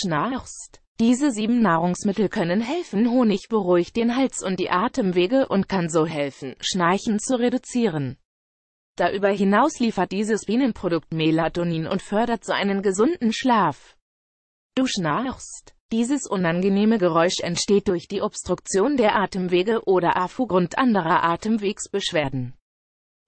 schnarchst. Diese 7 Nahrungsmittel können helfen. Honig beruhigt den Hals und die Atemwege und kann so helfen, Schnarchen zu reduzieren. Darüber hinaus liefert dieses Bienenprodukt Melatonin und fördert so einen gesunden Schlaf. Du schnarchst. Dieses unangenehme Geräusch entsteht durch die Obstruktion der Atemwege oder aufgrund anderer Atemwegsbeschwerden.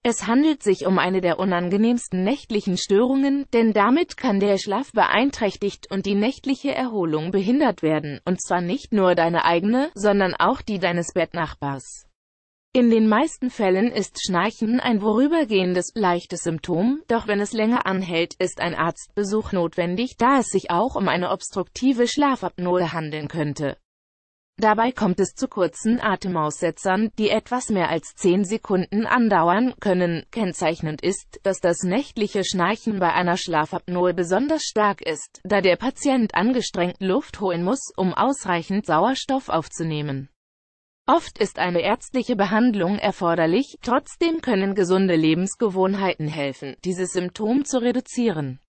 Es handelt sich um eine der unangenehmsten nächtlichen Störungen, denn damit kann der Schlaf beeinträchtigt und die nächtliche Erholung behindert werden, und zwar nicht nur deine eigene, sondern auch die deines Bettnachbars. In den meisten Fällen ist Schnarchen ein vorübergehendes, leichtes Symptom, doch wenn es länger anhält, ist ein Arztbesuch notwendig, da es sich auch um eine obstruktive Schlafapnoe handeln könnte. Dabei kommt es zu kurzen Atemaussetzern, die etwas mehr als 10 Sekunden andauern können. Kennzeichnend ist, dass das nächtliche Schnarchen bei einer Schlafapnoe besonders stark ist, da der Patient angestrengt Luft holen muss, um ausreichend Sauerstoff aufzunehmen. Oft ist eine ärztliche Behandlung erforderlich, trotzdem können gesunde Lebensgewohnheiten helfen, dieses Symptom zu reduzieren.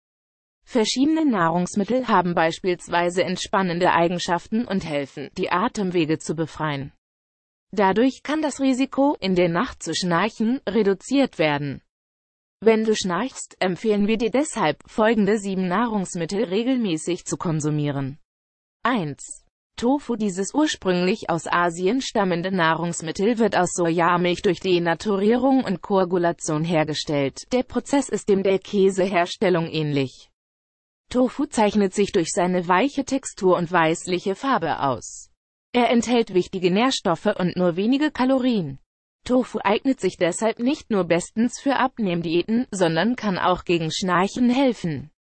Verschiedene Nahrungsmittel haben beispielsweise entspannende Eigenschaften und helfen, die Atemwege zu befreien. Dadurch kann das Risiko, in der Nacht zu schnarchen, reduziert werden. Wenn du schnarchst, empfehlen wir dir deshalb, folgende 7 Nahrungsmittel regelmäßig zu konsumieren. 1. Tofu. Dieses ursprünglich aus Asien stammende Nahrungsmittel wird aus Sojamilch durch Denaturierung und Koagulation hergestellt. Der Prozess ist dem der Käseherstellung ähnlich. Tofu zeichnet sich durch seine weiche Textur und weißliche Farbe aus. Er enthält wichtige Nährstoffe und nur wenige Kalorien. Tofu eignet sich deshalb nicht nur bestens für Abnehmdiäten, sondern kann auch gegen Schnarchen helfen.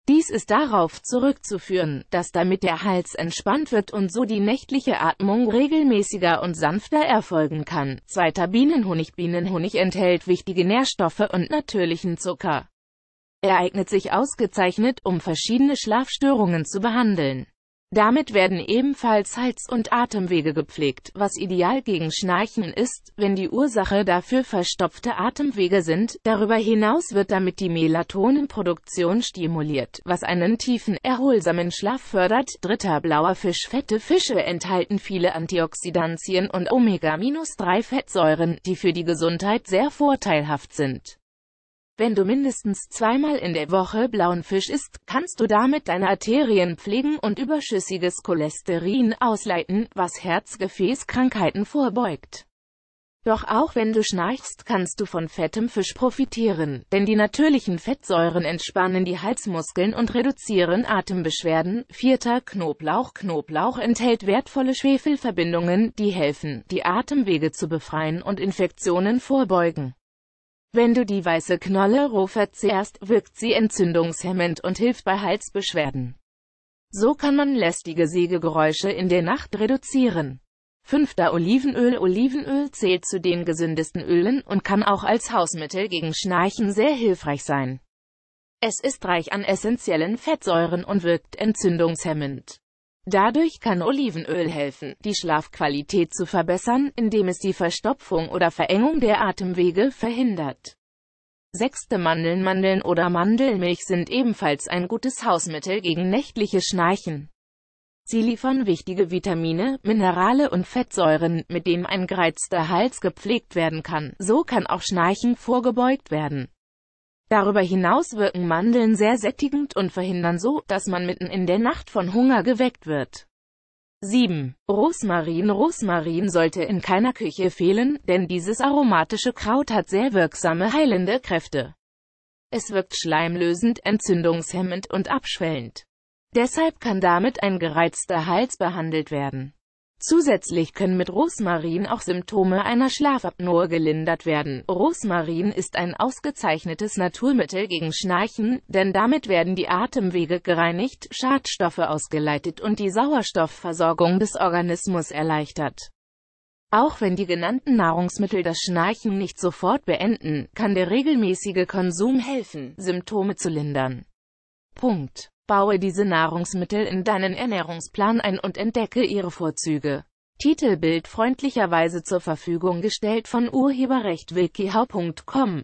Dies ist darauf zurückzuführen, dass damit der Hals entspannt wird und so die nächtliche Atmung regelmäßiger und sanfter erfolgen kann. 2. Bienenhonig. Bienenhonig enthält wichtige Nährstoffe und natürlichen Zucker. Er eignet sich ausgezeichnet, um verschiedene Schlafstörungen zu behandeln. Damit werden ebenfalls Hals- und Atemwege gepflegt, was ideal gegen Schnarchen ist, wenn die Ursache dafür verstopfte Atemwege sind. Darüber hinaus wird damit die Melatoninproduktion stimuliert, was einen tiefen, erholsamen Schlaf fördert. 3. Blauer Fisch. Fette Fische enthalten viele Antioxidantien und Omega-3-Fettsäuren, die für die Gesundheit sehr vorteilhaft sind. Wenn du mindestens 2-mal in der Woche blauen Fisch isst, kannst du damit deine Arterien pflegen und überschüssiges Cholesterin ausleiten, was Herz-Gefäßkrankheiten vorbeugt. Doch auch wenn du schnarchst, kannst du von fettem Fisch profitieren, denn die natürlichen Fettsäuren entspannen die Halsmuskeln und reduzieren Atembeschwerden. 4. Knoblauch. Knoblauch enthält wertvolle Schwefelverbindungen, die helfen, die Atemwege zu befreien und Infektionen vorbeugen. Wenn du die weiße Knolle roh verzehrst, wirkt sie entzündungshemmend und hilft bei Halsbeschwerden. So kann man lästige Sägegeräusche in der Nacht reduzieren. 5. Olivenöl. Olivenöl zählt zu den gesündesten Ölen und kann auch als Hausmittel gegen Schnarchen sehr hilfreich sein. Es ist reich an essentiellen Fettsäuren und wirkt entzündungshemmend. Dadurch kann Olivenöl helfen, die Schlafqualität zu verbessern, indem es die Verstopfung oder Verengung der Atemwege verhindert. 6. Mandeln. Mandeln oder Mandelmilch sind ebenfalls ein gutes Hausmittel gegen nächtliche Schnarchen. Sie liefern wichtige Vitamine, Minerale und Fettsäuren, mit denen ein gereizter Hals gepflegt werden kann. So kann auch Schnarchen vorgebeugt werden. Darüber hinaus wirken Mandeln sehr sättigend und verhindern so, dass man mitten in der Nacht von Hunger geweckt wird. 7. Rosmarin. Rosmarin sollte in keiner Küche fehlen, denn dieses aromatische Kraut hat sehr wirksame heilende Kräfte. Es wirkt schleimlösend, entzündungshemmend und abschwellend. Deshalb kann damit ein gereizter Hals behandelt werden. Zusätzlich können mit Rosmarin auch Symptome einer Schlafapnoe gelindert werden. Rosmarin ist ein ausgezeichnetes Naturmittel gegen Schnarchen, denn damit werden die Atemwege gereinigt, Schadstoffe ausgeleitet und die Sauerstoffversorgung des Organismus erleichtert. Auch wenn die genannten Nahrungsmittel das Schnarchen nicht sofort beenden, kann der regelmäßige Konsum helfen, Symptome zu lindern. Punkt. Baue diese Nahrungsmittel in deinen Ernährungsplan ein und entdecke ihre Vorzüge. Titelbild freundlicherweise zur Verfügung gestellt von Urheberrecht WikiHow.com